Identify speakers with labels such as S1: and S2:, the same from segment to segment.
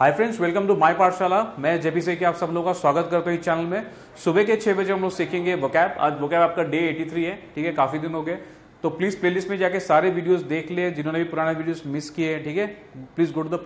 S1: Hi friends, welcome to my पाठशाला। मैं JP से कि आप सब लोगों का स्वागत करता हूँ इस चैनल में। सुबह के 6 बजे हम लोग सीखेंगे वोकैब। आज वोकैब आपका डे 83 है, ठीक है। काफी दिन हो गए, तो प्लीज प्लेलिस्ट में जाके सारे वीडियोस देख ले जिन्होंने भी पुराने वीडियोस मिस किए हैं, ठीक है। Please go to the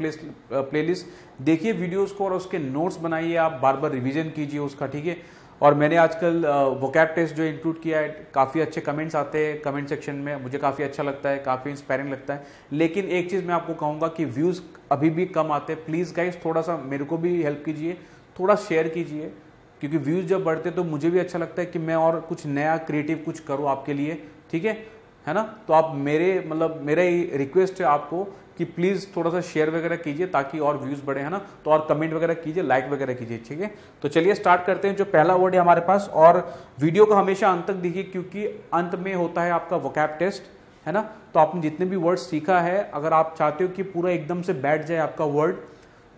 S1: playlist, देखिए वीडियोस को और उसके नोट्स बनाइए, आप बार बार रिवीजन कीजिए उसका, ठीक है। और मैंने आजकल वोकैब टेस्ट जो इंक्लूड किया है, काफ़ी अच्छे कमेंट्स आते हैं कमेंट सेक्शन में, मुझे काफ़ी अच्छा लगता है, काफ़ी इंस्पायरिंग लगता है। लेकिन एक चीज़ मैं आपको कहूँगा कि व्यूज़ अभी भी कम आते हैं। प्लीज़ गाइस, थोड़ा सा मेरे को भी हेल्प कीजिए, थोड़ा शेयर कीजिए, क्योंकि व्यूज़ जब बढ़ते तो मुझे भी अच्छा लगता है कि मैं और कुछ नया क्रिएटिव कुछ करूँ आपके लिए, ठीक है ना। तो आप मेरा ही रिक्वेस्ट है आपको कि प्लीज थोड़ा सा शेयर वगैरह कीजिए ताकि और व्यूज बढ़े, है ना। तो और कमेंट वगैरह कीजिए, लाइक वगैरह कीजिए, ठीक है। तो चलिए स्टार्ट करते हैं। जो पहला वर्ड है हमारे पास, और वीडियो को हमेशा अंत तक देखिए क्योंकि अंत में होता है आपका वोकैब टेस्ट, है ना। तो आपने जितने भी वर्ड सीखा है, अगर आप चाहते हो कि पूरा एकदम से बैठ जाए आपका वर्ड,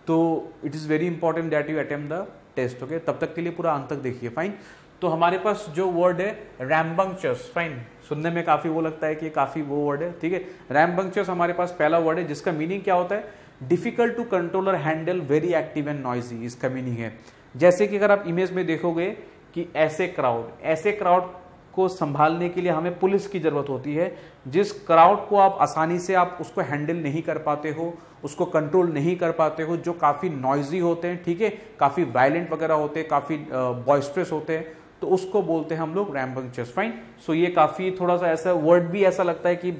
S1: तो it is very important that you attempt the test, okay. तब तक के लिए पूरा अंत तक देखिए, फाइन। तो हमारे पास जो वर्ड है रैम्बंक्चस, फाइन, सुनने में काफी वो लगता है कि काफी वो वर्ड है, ठीक है। रैम्बंक्चस हमारे पास पहला वर्ड है, जिसका मीनिंग क्या होता है? डिफिकल्ट टू कंट्रोल और handle, very active and noisy, इसका मीनिंग है। जैसे कि अगर आप इमेज में देखोगे कि ऐसे क्राउड को संभालने के लिए हमें पुलिस की जरूरत होती है। जिस क्राउड को आप आसानी से आप उसको हैंडल नहीं कर पाते हो, उसको कंट्रोल नहीं कर पाते हो, जो काफी नॉइजी होते हैं, ठीक है, काफी वायलेंट वगैरह होते हैं, काफी बॉइस्ट्रस होते हैं, तो उसको बोलते हैं हम लोग रैम्बंक्चस, फाइन। सो ये काफी थोड़ा सा ऐसा वर्ड भी ऐसा लगता है कि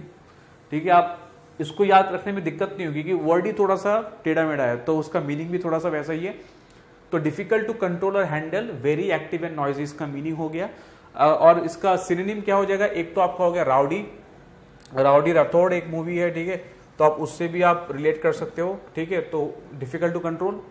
S1: ठीक है, आप इसको याद रखने में दिक्कत नहीं होगी कि वर्ड ही थोड़ा सा टेढ़ा मेढ़ा है, तो उसका मीनिंग भी थोड़ा सा वैसा ही है। तो डिफिकल्ट टू कंट्रोल और handle, very active and noisy, इसका मीनिंग हो गया। और इसका सिनोनिम क्या हो जाएगा? एक तो आपका हो गया राउडी राठौड़, एक मूवी है, ठीक है, तो आप उससे भी आप रिलेट कर सकते हो, ठीक है। तो डिफिकल्ट टू कंट्रोल,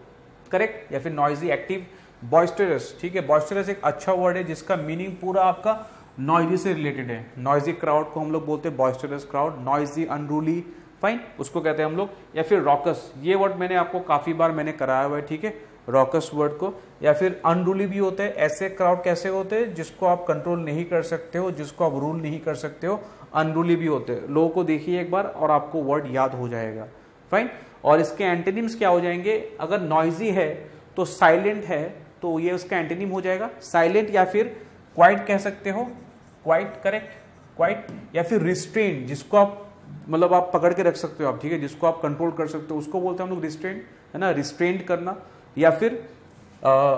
S1: करेक्ट, या फिर नॉइजी, एक्टिव, बॉइस्टरस, ठीक है। बॉइस्टरस एक अच्छा वर्ड है जिसका मीनिंग पूरा आपका नॉइजी से रिलेटेड है। नॉइजी क्राउड को हम लोग बोलते हैं बॉइस्टरस क्राउड, नॉइजी, अनरूली, फाइन, उसको कहते हैं हम लोग। या फिर रॉकस, ये वर्ड मैंने आपको काफी बार मैंने कराया हुआ है, ठीक है, रॉकस वर्ड को। या फिर अनरूली भी होते हैं। ऐसे क्राउड कैसे होते हैं? जिसको आप कंट्रोल नहीं कर सकते हो, जिसको आप रूल नहीं कर सकते हो, अनरूली भी होते हैं। लोगों को देखिए एक बार और आपको वर्ड याद हो जाएगा, फाइन। और इसके एंटोनिम्स क्या हो जाएंगे? अगर नॉइजी है तो साइलेंट है, तो ये उसका एंटोनिम हो जाएगा साइलेंट, या फिर क्वाइट कह सकते हो, क्वाइट, करेक्ट, क्वाइट। या फिर रिस्ट्रेन, जिसको आप आप पकड़ के रख सकते हो आप, ठीक है, जिसको आप कंट्रोल कर सकते हो, उसको बोलते हैं हम लोग रिस्ट्रेन, है ना, रिस्ट्रेंड करना। या फिर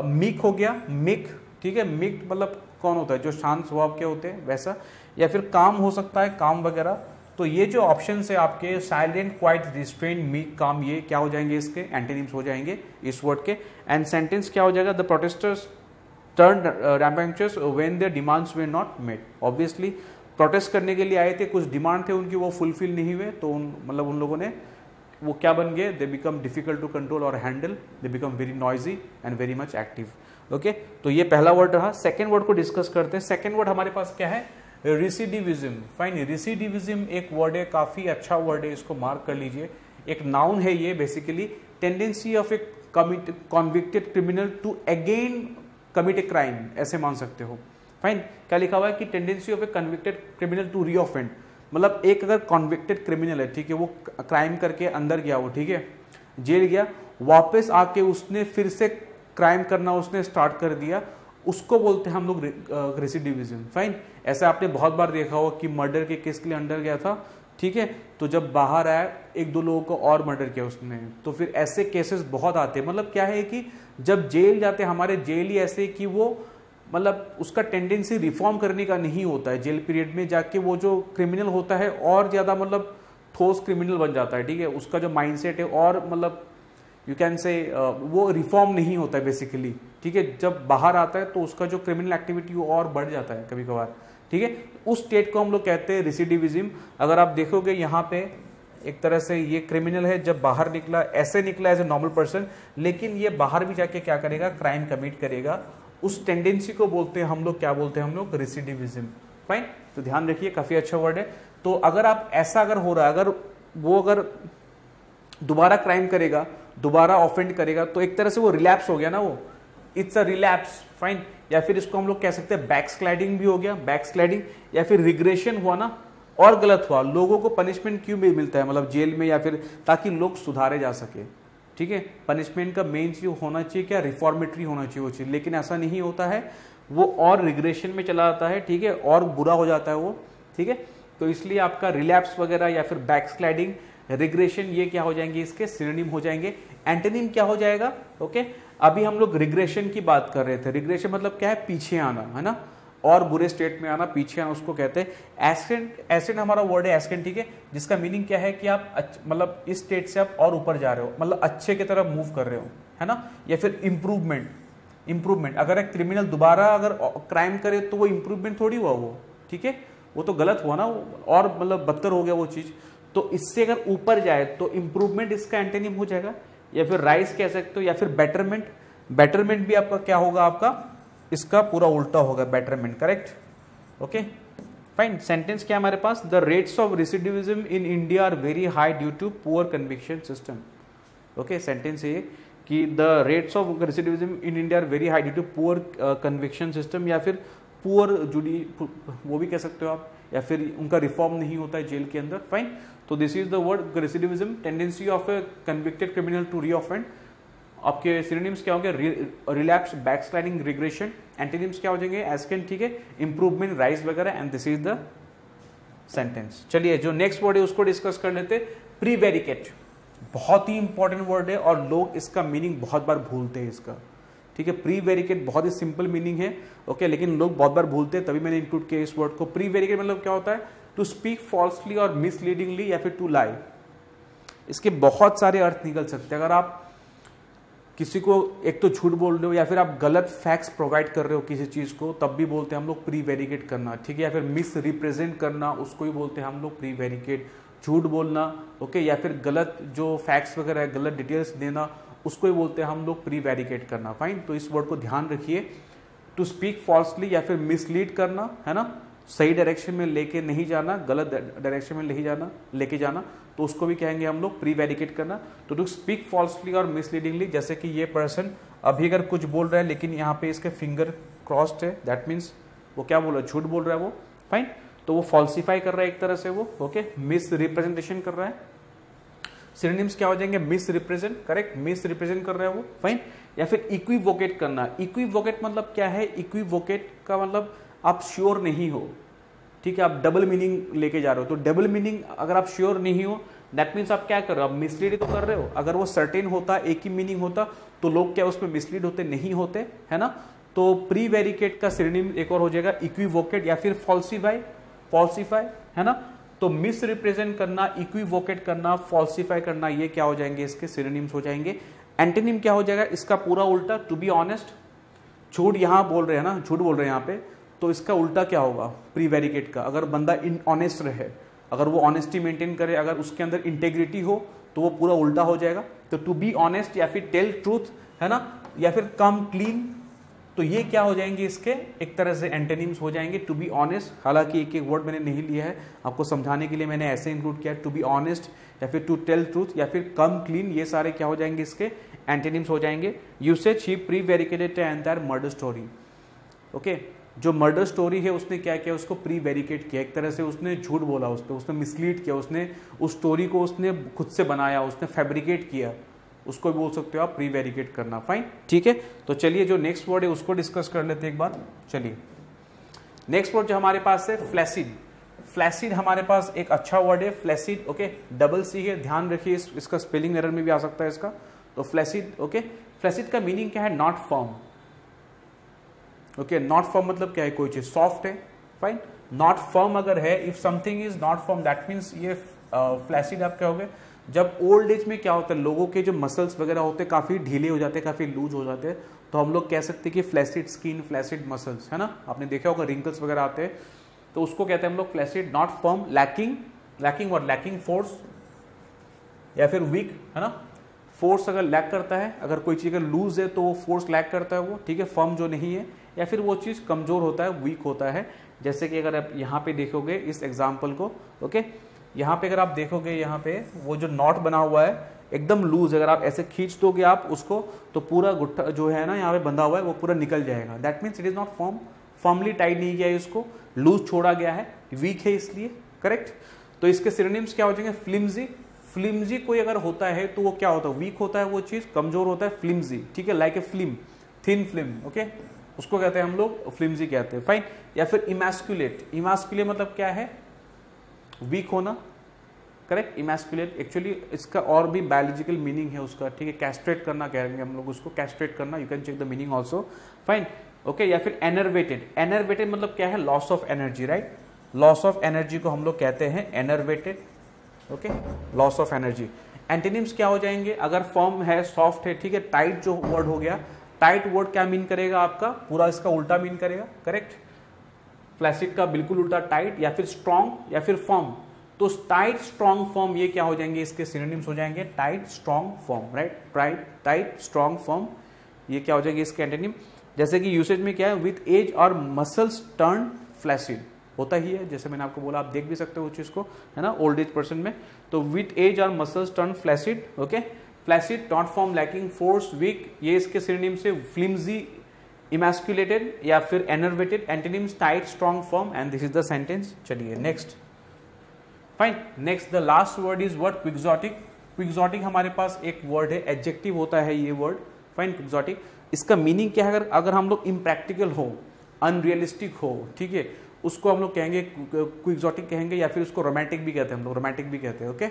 S1: मीक हो गया, मिक, ठीक है, मिक मतलब कौन होता है? जो शांत स्वभाव के होते हैं, वैसा। या फिर काम हो सकता है, काम वगैरह। तो ये जो ऑप्शन है आपके, साइलेंट, क्वाइट, रिस्ट्रेन, मीक, काम, ये क्या हो जाएंगे? इसके एंटोनिम्स हो जाएंगे इस वर्ड के। एंड सेंटेंस क्या हो जाएगा? The protesters turn rambunctious when their demands were not met. Obviously protest करने के लिए आए थे, कुछ डिमांड थे उनकी, वो फुलफिल नहीं हुए, तो उन लोगों ने वो क्या बन गए? They become difficult to control और handle, they become very noisy and very much active, okay. तो ये पहला वर्ड रहा। सेकेंड वर्ड को डिस्कस करते हैं। सेकेंड वर्ड हमारे पास क्या है? रिसिडिविज्म, फाइन। रिसिडिविज्म एक वर्ड है, काफी अच्छा वर्ड है, इसको मार्क कर लीजिए। एक नाउन है ये, basically tendency of a convicted criminal to again commit a crime, ऐसे मान सकते हो, फाइन। क्या लिखा हुआ है कि tendency of a convicted criminal to reoffend, मतलब एक अगर कॉन्विक्टेड क्रिमिनल है, ठीक है, वो क्राइम करके अंदर गया, वो ठीक है, जेल गया, वापस आके उसने फिर से क्राइम करना उसने स्टार्ट कर दिया, उसको बोलते हैं हम लोग रेसिडिविज्म, फाइन। ऐसा आपने बहुत बार देखा हो कि मर्डर के केस के लिए अंदर गया था, ठीक है, तो जब बाहर आया, एक दो लोगों को और मर्डर किया उसने, तो फिर ऐसे केसेस बहुत आते हैं। मतलब क्या है कि जब जेल जाते हैं, हमारे जेल ही ऐसे कि वो उसका टेंडेंसी रिफॉर्म करने का नहीं होता है। जेल पीरियड में जाके वो जो क्रिमिनल होता है और ज्यादा ठोस क्रिमिनल बन जाता है, ठीक है, उसका जो माइंडसेट है और यू कैन से वो रिफॉर्म नहीं होता है बेसिकली, ठीक है। जब बाहर आता है तो उसका जो क्रिमिनल एक्टिविटी वो और बढ़ जाता है कभी कभार, ठीक है। उस स्टेट को हम लोग कहते हैं रेसिडिविज्म। अगर आप देखोगे यहाँ पे एक तरह से ये क्रिमिनल है, जब बाहर निकला ऐसे निकला एज ए नॉर्मल पर्सन, लेकिन ये बाहर भी जाके क्या करेगा? क्राइम कमिट करेगा। उस टेंडेंसी को बोलते हैं हम लोग, क्या बोलते हैं हम लोग? रेसिडिविज्म, फाइन। तो ध्यान रखिए, काफी अच्छा वर्ड है। तो अगर आप ऐसा अगर हो रहा है, अगर दोबारा क्राइम करेगा, दोबारा ऑफेंड करेगा, तो एक तरह से वो रिलैप्स हो गया ना, वो इट्स अ रिलैप्स, फाइन। या फिर इसको हम लोग कह सकते हैं बैकस्लाइडिंग भी हो गया, बैकस्लाइडिंग। या फिर रिग्रेशन हुआ ना, और गलत हुआ। लोगों को पनिशमेंट क्यों भी मिलता है जेल में, या फिर ताकि लोग सुधारे जा सके, ठीक है। पनिशमेंट का मेन चीज होना चाहिए क्या, रिफॉर्मेटरी होना चाहिए वो चीज, लेकिन ऐसा नहीं होता है, वो और रिग्रेशन में चला जाता है, ठीक है, और बुरा हो जाता है वो, ठीक है। तो इसलिए आपका रिलैप्स वगैरह या फिर बैकस्लाइडिंग, रिग्रेशन, ये क्या हो जाएंगे, इसके सिनोनिम हो जाएंगे। एंटोनिम क्या हो जाएगा, ओके। अभी हम लोग रिग्रेशन की बात कर रहे थे। रिग्रेशन मतलब क्या है, पीछे आना, है ना, और बुरे स्टेट में आना, पीछे आना, उसको कहते हैं एस्केंट। एस्केंट हमारा वर्ड है एस्केंट, ठीक है, जिसका मीनिंग क्या है कि आप मतलब इस स्टेट से आप और ऊपर जा रहे हो, मतलब अच्छे की तरफ मूव कर रहे हो, है ना, या फिर इंप्रूवमेंट। अगर एक क्रिमिनल दोबारा अगर क्राइम करे तो वो इंप्रूवमेंट थोड़ी हुआ वो, ठीक है, वो तो गलत हुआ ना, और मतलब बदतर हो गया वो चीज। तो इससे अगर ऊपर जाए तो इंप्रूवमेंट इसका एंटोनिम हो जाएगा, या फिर राइज कह सकते हो, या फिर बेटरमेंट। बेटरमेंट भी आपका क्या होगा, आपका इसका पूरा उल्टा होगा betterment, correct, okay fine. Sentence क्या हमारे पास, the rates of recidivism in India are very high due to poor conviction system. Okay, sentence है कि the rates of recidivism in India are very high due to poor conviction system, या फिर poor जुडी, वो भी कह सकते हो आप, या फिर उनका रिफॉर्म नहीं होता है जेल के अंदर, फाइन। तो this is the word recidivism, tendency of a convicted criminal to reoffend. आपके सिनोनिम्स क्या होंगे, रिलैप्स, बैकस्लाइडिंग, रिग्रेशन। एंटोनिम्स क्या हो जाएंगे, एस्केंट, ठीक है, इंप्रूवमेंट, राइज वगैरह, and this is the sentence. चलिए जो नेक्स्ट वर्ड है उसको डिस्कस कर लेते। प्रीवेरिकेट, बहुत ही इंपॉर्टेंट वर्ड है और लोग इसका मीनिंग बहुत बार भूलते हैं इसका, ठीक है। प्रीवेरिकेट बहुत ही सिंपल मीनिंग है, ओके, लेकिन लोग बहुत बार भूलते हैं, तभी मैंने इंक्लूड किया इस वर्ड को। प्रीवेरिकेट मतलब क्या होता है, टू स्पीक फॉल्सली और मिसलीडिंगली, या फिर टू लाई। इसके बहुत सारे अर्थ निकल सकते हैं। अगर आप किसी को एक तो झूठ बोल रहे हो, या फिर आप गलत फैक्ट्स प्रोवाइड कर रहे हो किसी चीज को, तब भी बोलते हैं हम लोग प्रीवेरिकेट करना, ठीक है। या फिर मिस रिप्रेजेंट करना, उसको ही बोलते हैं हम लोग प्रीवेरिकेट। झूठ बोलना, ओके, या फिर गलत जो फैक्ट्स वगैरह है, गलत डिटेल्स देना, उसको ही बोलते हैं हम लोग प्रीवेरिकेट करना, फाइन। तो इस वर्ड को ध्यान रखिए। टू स्पीक फॉल्सली या फिर मिसलीड करना, है ना, सही डायरेक्शन में लेके नहीं जाना, गलत डायरेक्शन में लेके जाना, तो उसको भी कहेंगे हम लोग प्रीवेरिकेट करना। तो टू स्पीक फॉल्सली और मिसलीडिंगली, जैसे कि ये पर्सन अभी अगर कुछ बोल रहा है लेकिन यहाँ पे इसके फिंगर क्रॉस्ड है, दैट मीन्स वो क्या बोल रहा है, झूठ बोल रहा है वो, फाइन। तो वो फॉल्सिफाई कर रहा है एक तरह से वो, ओके, मिस रिप्रेजेंटेशन कर रहा है। सिनोनिम्स क्या हो जाएंगे, miss represent, correct, miss represent कर रहा है वो, फाइन। या फिर इक्विवोकेट करना। इक्विवोकेट मतलब क्या है, इक्विवोकेट का मतलब आप श्योर नहीं हो, ठीक है, आप डबल मीनिंग लेके जा रहे हो। तो डबल मीनिंग अगर आप श्योर नहीं हो, दैट मीन्स आप क्या कर रहे हो, आप मिसलीड तो कर रहे हो। अगर वो सर्टेन होता, एक ही मीनिंग होता, तो लोग क्या उसमें मिसलीड होते नहीं होते, है ना। तो प्रीवेरिकेट का सिनोनिम एक और हो जाएगा इक्विवोकेट या फिर फॉल्सिफाई, है ना। तो मिस रिप्रेजेंट करना, इक्विवोकेट करना, फॉल्सिफाई करना, ये क्या हो जाएंगे, इसके सिनोनिम्स हो जाएंगे। एंटोनिम क्या हो जाएगा, इसका पूरा उल्टा, टू बी ऑनेस्ट। झूठ यहाँ बोल रहे हैं ना, झूठ बोल रहे हैं यहाँ पे, तो इसका उल्टा क्या होगा प्रीवेरिकेट का, अगर बंदा इनऑनेस्ट रहे, अगर वो ऑनेस्टी मेंटेन करे, अगर उसके अंदर इंटेग्रिटी हो, तो वो पूरा उल्टा हो जाएगा। तो टू बी ऑनेस्ट या फिर टेल ट्रूथ, है ना, या फिर कम क्लीन, तो ये क्या हो जाएंगे, इसके एक तरह से एंटोनिम्स हो जाएंगे। टू बी ऑनेस्ट, हालांकि एक एक वर्ड मैंने नहीं लिया है, आपको समझाने के लिए मैंने ऐसे इंक्लूड किया, टू बी ऑनेस्ट या फिर टू टेल ट्रूथ या फिर कम क्लीन, ये सारे क्या हो जाएंगे, इसके एंटोनिम्स हो जाएंगे। यूसेज ही प्रीवेरिकेटेड एंटायर मर्डर स्टोरी, ओके। जो मर्डर स्टोरी है उसने क्या किया, उसको प्रीवेरिकेट किया, एक तरह से उसने झूठ बोला, उसने मिसलीड किया, उसने उस स्टोरी को उसने खुद से बनाया, उसने फैब्रिकेट किया, उसको बोल सकते हो आप प्रीवेरिकेट करना, फाइन, ठीक है। तो चलिए जो नेक्स्ट वर्ड है उसको डिस्कस कर लेते हैं एक बार। चलिए नेक्स्ट वर्ड जो हमारे पास है फ्लैसिड। फ्लैसिड हमारे पास एक अच्छा वर्ड है, फ्लैसिड, ओके, डबल सी है, ध्यान रखिए, इसका स्पेलिंग एरर में भी आ सकता है इसका। तो फ्लैसिड, ओके, फ्लैसिड का मीनिंग क्या है, not firm, okay. Not firm मतलब क्या है, कोई चीज सॉफ्ट है, फाइन। नॉट फर्म अगर है, if something is not firm, that means ये फ्लैसिड आप क्या हो गए। जब ओल्ड एज में क्या होता है, लोगों के जो मसल्स वगैरह होते हैं काफी ढीले हो जाते हैं, काफी लूज हो जाते हैं, तो हम लोग कह सकते हैं कि फ्लैसिड स्किन, फ्लैसिड मसल्स, है ना। आपने देखा होगा रिंकल्स वगैरह आते हैं, तो उसको कहते हैं हम लोग फ्लैसिड। नॉट फर्म, लैकिंग और लैकिंग फोर्स या फिर वीक, है ना। फोर्स अगर लैक करता है, अगर कोई चीज अगर लूज है तो वो फोर्स लैक करता है वो, ठीक है। फर्म जो नहीं है, या फिर वो चीज कमजोर होता है, वीक होता है। जैसे कि अगर आप यहाँ पे देखोगे इस एग्जाम्पल को, ओके, यहाँ पे अगर आप देखोगे, यहाँ पे वो जो नॉट बना हुआ है एकदम लूज, अगर आप ऐसे खींच दोगे आप उसको, तो पूरा गुट्ठा जो है ना यहाँ पे बंधा हुआ है वो पूरा निकल जाएगा। That means it is not firm, firmly tight नहीं किया है इसको, लूज छोड़ा गया है, वीक है इसलिए, करेक्ट। तो इसके सिनोनिम्स क्या हो जाएंगे, फ्लिम्जी, फ्लिम्जी कोई अगर होता है तो वो क्या होता है, वीक होता है, वो चीज कमजोर होता है, फ्लिम्जी, ठीक है, like a film, thin film, okay, उसको कहते हैं हम लोग फ्लिम्जी कहते हैं, फाइन। या फिर इमैस्कुलेट, इमैस्कुलेट मतलब क्या है, वीक होना, करेक्ट। इमैस्कुलेट एक्चुअली इसका और भी बायोलॉजिकल मीनिंग है उसका, ठीक है, कैस्ट्रेट करना कहेंगे हम लोग उसको, कैस्ट्रेट करना, you can check the meaning also, fine, okay. या फिर एनर्वेटेड, एनर्वेटेड मतलब क्या है, loss of energy, right, loss of energy को हम लोग कहते हैं enervated, okay, loss of energy. Antonyms क्या हो जाएंगे, अगर फॉर्म है सॉफ्ट है, ठीक है, टाइट जो वर्ड हो गया, टाइट वर्ड क्या मीन करेगा आपका, पूरा इसका उल्टा मीन करेगा, करेक्ट, फ्लैसिड का बिल्कुल उल्टा टाइट, या फिर स्ट्रॉन्ग या फिर फॉर्म, तो टाइट स्ट्रॉन्ग फॉर्म ये क्या हो जाएंगे, इसके सिनोनिम्स हो जाएंगे tight strong form, right, tight strong form, ये क्या हो जाएंगे इसके एंटोनिम। जैसे कि यूसेज में क्या है, विथ एज और मसल्स टर्न फ्लैसिड, होता ही है, जैसे मैंने आपको बोला, आप देख भी सकते हो उस चीज को, है ना, ओल्ड एज पर्सन में, तो विथ एज और muscles turn flaccid, okay, flaccid, not form, lacking force, weak, ये इसके सिनोनिम से फ्लिम्जी, इमैस्कुलेटेड या फिर enervated, antonyms tight strong form, and this is the sentence. चलिए next, fine, next the last word is word quixotic. Quixotic हमारे पास एक word है, एडजेक्टिव होता है ये वर्ड, फाइन, क्विक्सोटिक, इसका मीनिंग क्या है, अगर हम लोग इम्प्रैक्टिकल हो, अनरियलिस्टिक हो, ठीक है, उसको हम लोग कहेंगे क्विक्सोटिक कहेंगे, या फिर उसको रोमांटिक भी कहते हैं हम लोग, रोमांटिक भी कहते हैं, ओके।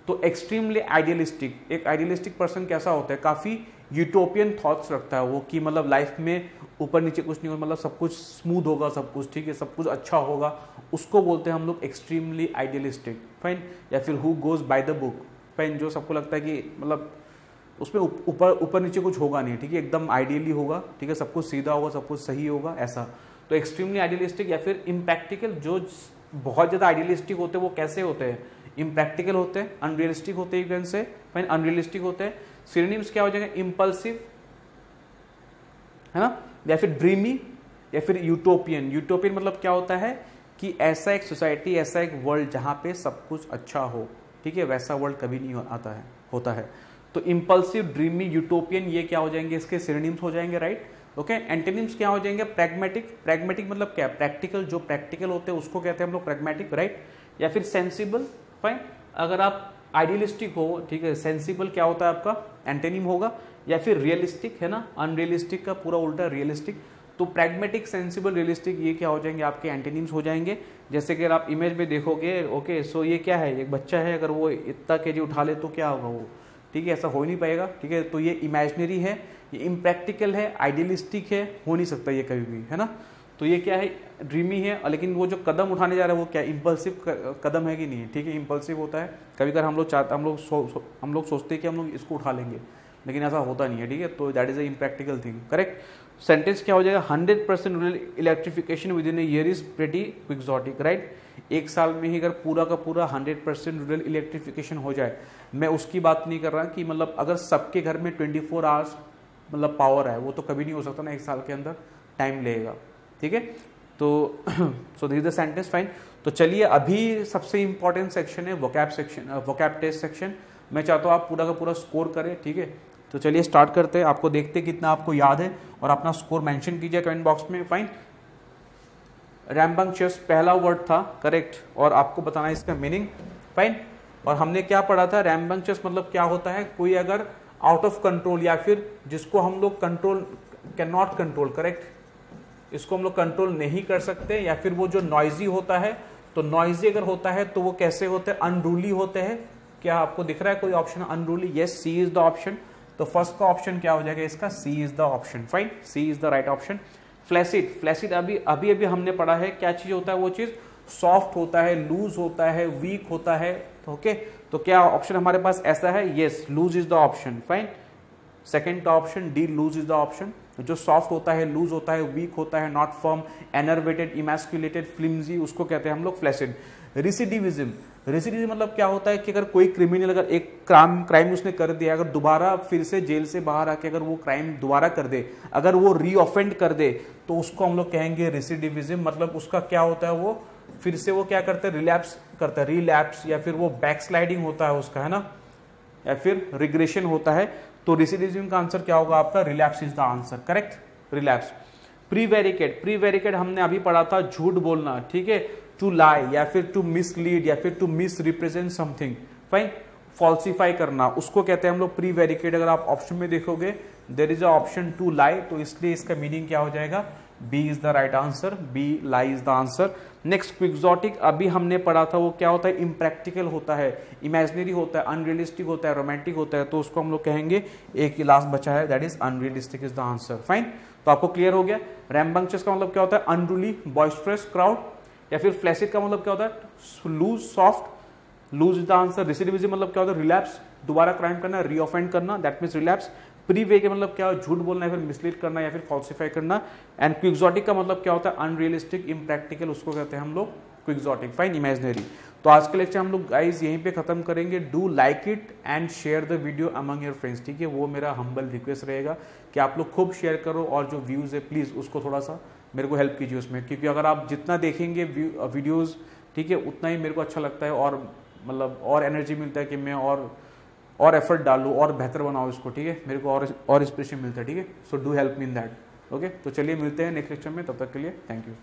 S1: तो एक्सट्रीमली आइडियलिस्टिक, एक आइडियलिस्टिक पर्सन कैसा होता है, काफी यूटोपियन थॉट्स रखता है वो, कि मतलब लाइफ में ऊपर नीचे कुछ नहीं होगा, मतलब सब कुछ स्मूथ होगा, सब कुछ ठीक है, सब कुछ अच्छा होगा, उसको बोलते हैं हम लोग एक्सट्रीमली आइडियलिस्टिक, फाइन। या फिर who goes by the book, fine, जो सबको लगता है कि मतलब उसमें ऊपर नीचे कुछ होगा नहीं, ठीक है, एकदम आइडियली होगा, ठीक है, सब कुछ सीधा होगा, सब कुछ सही होगा, ऐसा। तो एक्सट्रीमली आइडियलिस्टिक या फिर इम्प्रैक्टिकल, जो बहुत ज्यादा आइडियलिस्टिक होते हैं वो कैसे होते हैं, इम्प्रैक्टिकल होते हैं, अनरियलिस्टिक होते हैं, से फाइन, अनरियलिस्टिक होते हैं। सिनोनिम्स क्या हो जाएगा, इम्पल्सिव, है ना, या फिर ड्रीमी, या फिर यूटोपियन। यूटोपियन मतलब क्या होता है कि ऐसा एक सोसाइटी, ऐसा एक वर्ल्ड जहां पे सब कुछ अच्छा हो, ठीक है, वैसा वर्ल्ड कभी नहीं आता है, होता है। तो इम्पल्सिव, ड्रीमी, यूटोपियन, ये क्या हो जाएंगे, इसके सिनोनिम्स हो जाएंगे, राइट, ओके। एंटोनिम्स क्या हो जाएंगे, प्रैग्मेटिक, प्रैग्मेटिक मतलब क्या, प्रैक्टिकल, जो प्रैक्टिकल होते हैं उसको कहते हैं हम लोग प्रैग्मेटिक, राइट। या फिर सेंसिबल, फाइन, अगर आप आइडियलिस्टिक हो, ठीक है, सेंसिबल क्या होता है आपका एंटोनिम होगा। या फिर रियलिस्टिक, है ना, अनरियलिस्टिक का पूरा उल्टा रियलिस्टिक, तो प्रैग्मेटिक, सेंसिबल, रियलिस्टिक, ये क्या हो जाएंगे आपके एंटोनिम्स हो जाएंगे। जैसे कि अगर आप इमेज में देखोगे, ओके, सो ये क्या है, एक बच्चा है, अगर वो इतना केजी उठा ले तो क्या होगा वो, ठीक है, ऐसा हो ही नहीं पाएगा, ठीक है, तो ये इमेजिनरी है, ये इम्प्रैक्टिकल है, आइडियलिस्टिक है, हो नहीं सकता ये कभी भी, है ना। तो ये क्या है, ड्रीमी है, लेकिन वो जो कदम उठाने जा रहा है वो क्या इम्पल्सिव कदम है कि नहीं है, ठीक है, इम्पल्सिव होता है। कभी कभी हम लोग सोचते हैं कि हम लोग इसको उठा लेंगे, लेकिन ऐसा होता नहीं है, ठीक है, तो that is a impractical thing, correct. Sentence क्या हो जाएगा, 100% rural electrification with in a year is pretty quixotic, right. एक साल में ही अगर पूरा का पूरा 100% रूरल इलेक्ट्रिफिकेशन हो जाए, मैं उसकी बात नहीं कर रहा कि मतलब अगर सबके घर में 24 आवर्स मतलब पावर है, वो तो कभी नहीं हो सकता ना, एक साल के अंदर टाइम लगेगा, ठीक है। तो so this is the sentence, fine. तो चलिए अभी सबसे इंपॉर्टेंट सेक्शन है vocab section, vocab test section. मैं चाहता हूँ आप पूरा का पूरा स्कोर करें, ठीक है। तो चलिए स्टार्ट करते हैं, आपको देखते कितना आपको याद है और अपना स्कोर मेंशन कीजिए कमेंट बॉक्स में, फाइन। रैम्बंगचस पहला वर्ड था, करेक्ट, और आपको बताना है इसका मीनिंग, फाइन। और हमने क्या पढ़ा था, रैम्बंगचस मतलब क्या होता है, कोई अगर आउट ऑफ कंट्रोल या फिर जिसको हम लोग control, can not control, correct, इसको हम लोग कंट्रोल नहीं कर सकते, या फिर वो जो नॉइजी होता है, तो नॉइजी अगर होता है तो वो कैसे होते हैं, अनरूली होते हैं। क्या आपको दिख रहा है कोई option unruly, yes, C is the option. तो फर्स्ट का ऑप्शन क्या हो जाएगा इसका, C is the option, fine, C is the right option. Flaccid, flaccid अभी हमने पढ़ा है, क्या चीज होता है, वो चीज सॉफ्ट होता है, लूज होता है, वीक होता है, ओके। तो क्या ऑप्शन हमारे पास ऐसा है, yes, loose is the option, fine. Second का option D, loose is the option. जो सॉफ्ट होता है, लूज होता है, वीक होता है, not firm, enervated, emasculated, flimsy, उसको कहते हैं हम लोग फ्लैसिड। रिसिडिविज्म, रिसिडिविज्म मतलब क्या होता है कि अगर कोई क्रिमिनल अगर एक क्राइम उसने कर दिया, अगर दोबारा फिर से जेल से बाहर आके अगर वो क्राइम दोबारा कर दे, अगर वो रीऑफेंड कर दे, तो उसको हम लोग कहेंगे रिसिडिविज्म। मतलब उसका क्या होता है, वो फिर से वो क्या करता है, रिलैप्स करता है, रिलैप्स, या फिर वो बैकस्लाइडिंग होता है उसका, है ना, या फिर रिग्रेशन होता है। तो रिसिडिविज्म का आंसर क्या होगा आपका, relapse is the answer, correct, relapse. Prevaricate, prevaricate हमने अभी पढ़ा था, झूठ बोलना, ठीक है, टू लाई, या फिर टू मिसलीड, या फिर to misrepresent something, fine. Falsify करना, उसको कहते हैं हम लोग प्री वेरिकेट। अगर आप ऑप्शन में देखोगे there is a option to lie, तो इसलिए इसका मीनिंग क्या हो जाएगा, B is the right answer, B lie is the answer. Next quixotic, अभी हमने पढ़ा था वो क्या होता है, इम्प्रैक्टिकल होता है, इमेजिनरी होता है, अनरियलिस्टिक होता है, रोमांटिक होता है, तो उसको हम लोग कहेंगे, एक लास्ट बचा है, that is unrealistic is the answer. Fine, तो आपको क्लियर हो गया। रैम्बंगचस का मतलब क्या होता है, अनरूली, बॉइस्ट्रस, क्राउड, या फिर फ्लैसिड का मतलब क्या होता है, loose, soft, loose is the answer. Recidivism मतलब क्या होता है, रिलैप्स, दोबारा क्राइम करना, रीऑफेंड करना, दैट मीन्स रिलैप्स। प्री वे के मतलब क्या है, झूठ बोलना, या फिर मिसलीड करना, या फिर फॉल्सिफाई करना। एंड क्विक्सोटिक का मतलब क्या होता है, अनरियलिस्टिक, इम्प्रैक्टिकल, उसको कहते हैं हम लोग क्विक्सोटिक। Fine, imaginary. तो आज के लेक्चर हम लोग गाइज यहीं पे खत्म करेंगे। Do like it and share the video among your friends, ठीक है, वो मेरा हम्बल रिक्वेस्ट रहेगा कि आप लोग खूब शेयर करो, और जो व्यूज है प्लीज उसको थोड़ा सा मेरे को हेल्प कीजिए उसमें, क्योंकि अगर आप जितना देखेंगे वीडियोज, ठीक है, उतना ही मेरे को अच्छा लगता है, और मतलब और एनर्जी मिलता है कि मैं और एफर्ट डालूँ और बेहतर बनाऊँ इसको, ठीक है, मेरे को और इंस्पिरेशन मिलता है, ठीक है। So do help me in that, okay. तो चलिए मिलते हैं नेक्स्ट लेक्चर में, तब तक के लिए थैंक यू।